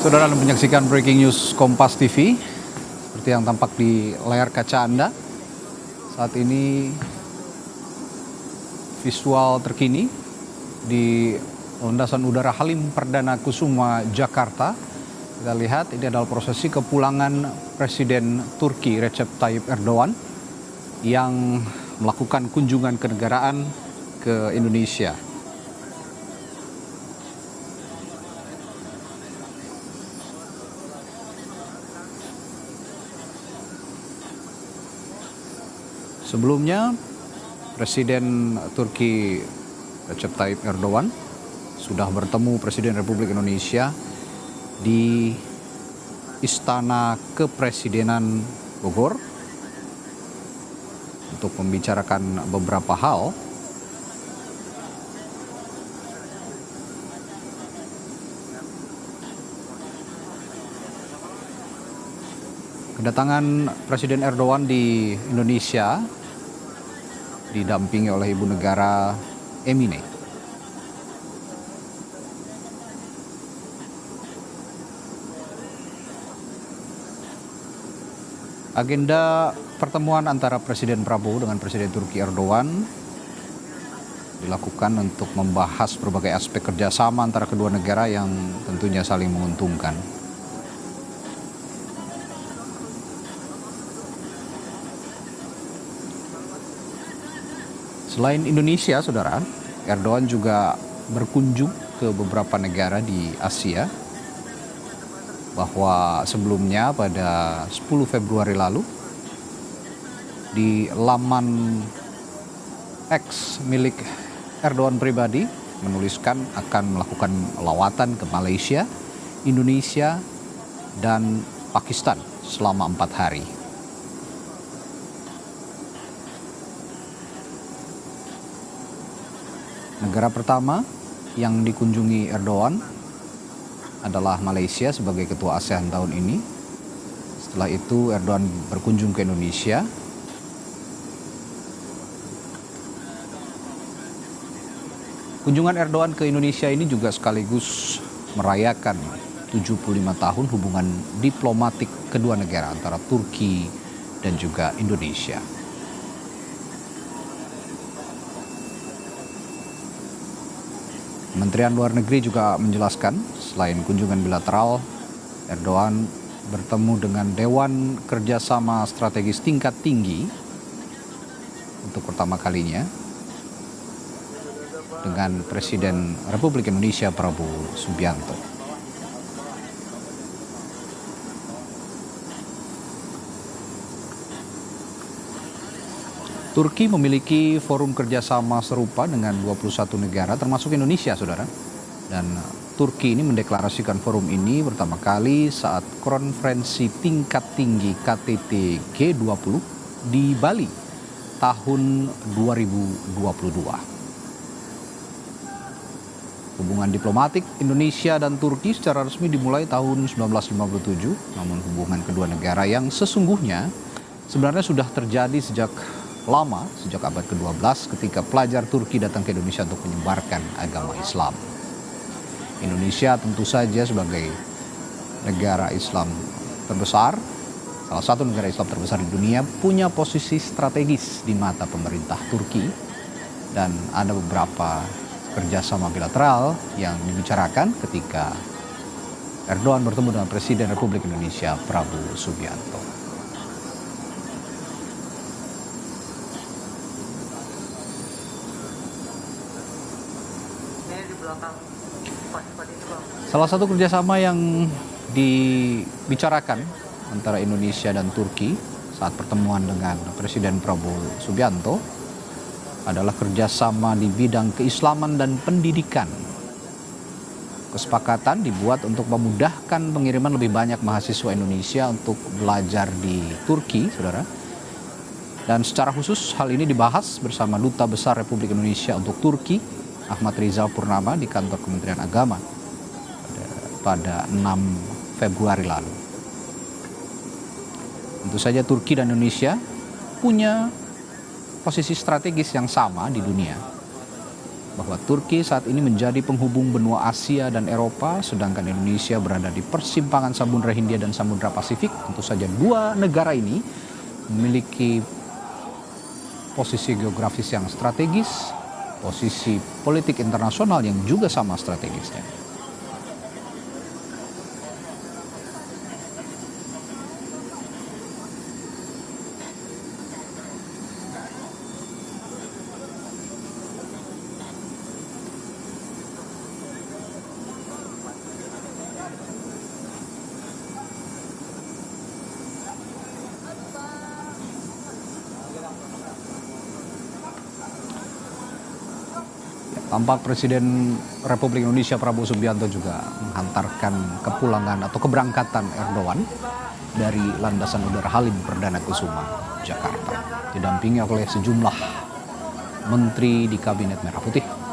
Saudara menyaksikan breaking news Kompas TV seperti yang tampak di layar kaca Anda. Saat ini visual terkini di landasan udara Halim Perdana Kusuma, Jakarta. Kita lihat ini adalah prosesi kepulangan Presiden Turki Recep Tayyip Erdogan yang melakukan kunjungan kenegaraan ke Indonesia. Sebelumnya, Presiden Turki Recep Tayyip Erdogan sudah bertemu Presiden Republik Indonesia di Istana Kepresidenan Bogor untuk membicarakan beberapa hal. Kedatangan Presiden Erdogan di Indonesia didampingi oleh Ibu Negara Emine. Agenda pertemuan antara Presiden Prabowo dengan Presiden Turki Erdogan dilakukan untuk membahas berbagai aspek kerjasama antara kedua negara yang tentunya saling menguntungkan. Selain Indonesia, saudara, Erdogan juga berkunjung ke beberapa negara di Asia. Bahwa sebelumnya pada 10 Februari lalu, di laman X milik Erdogan pribadi menuliskan akan melakukan lawatan ke Malaysia, Indonesia, dan Pakistan selama 4 hari. Negara pertama yang dikunjungi Erdogan adalah Malaysia sebagai ketua ASEAN tahun ini. Setelah itu Erdogan berkunjung ke Indonesia. Kunjungan Erdogan ke Indonesia ini juga sekaligus merayakan 75 tahun hubungan diplomatik kedua negara antara Turki dan juga Indonesia. Kementerian Luar Negeri juga menjelaskan, selain kunjungan bilateral, Erdogan bertemu dengan Dewan Kerjasama Strategis Tingkat Tinggi untuk pertama kalinya dengan Presiden Republik Indonesia Prabowo Subianto. Turki memiliki forum kerjasama serupa dengan 21 negara termasuk Indonesia, saudara. Dan Turki ini mendeklarasikan forum ini pertama kali saat konferensi tingkat tinggi KTT G20 di Bali tahun 2022. Hubungan diplomatik Indonesia dan Turki secara resmi dimulai tahun 1957, namun hubungan kedua negara yang sesungguhnya sebenarnya sudah terjadi sejak lama, sejak abad ke-12 ketika pelajar Turki datang ke Indonesia untuk menyebarkan agama Islam. Indonesia tentu saja sebagai negara Islam terbesar, salah satu negara Islam terbesar di dunia, punya posisi strategis di mata pemerintah Turki dan ada beberapa kerjasama bilateral yang dibicarakan ketika Erdogan bertemu dengan Presiden Republik Indonesia Prabowo Subianto. Salah satu kerjasama yang dibicarakan antara Indonesia dan Turki saat pertemuan dengan Presiden Prabowo Subianto adalah kerjasama di bidang keislaman dan pendidikan. Kesepakatan dibuat untuk memudahkan pengiriman lebih banyak mahasiswa Indonesia untuk belajar di Turki, saudara. Dan secara khusus hal ini dibahas bersama Duta Besar Republik Indonesia untuk Turki, Ahmad Rizal Purnama, di kantor Kementerian Agama pada 6 Februari lalu. Tentu saja Turki dan Indonesia punya posisi strategis yang sama di dunia. bahwa Turki saat ini menjadi penghubung benua Asia dan Eropa, sedangkan Indonesia berada di persimpangan Samudra Hindia dan Samudra Pasifik. Tentu saja dua negara ini memiliki posisi geografis yang strategis, posisi politik internasional yang juga sama strategisnya. Tampak Presiden Republik Indonesia Prabowo Subianto juga menghantarkan kepulangan atau keberangkatan Erdogan dari landasan udara Halim Perdana Kusuma, Jakarta, didampingi oleh sejumlah menteri di Kabinet Merah Putih.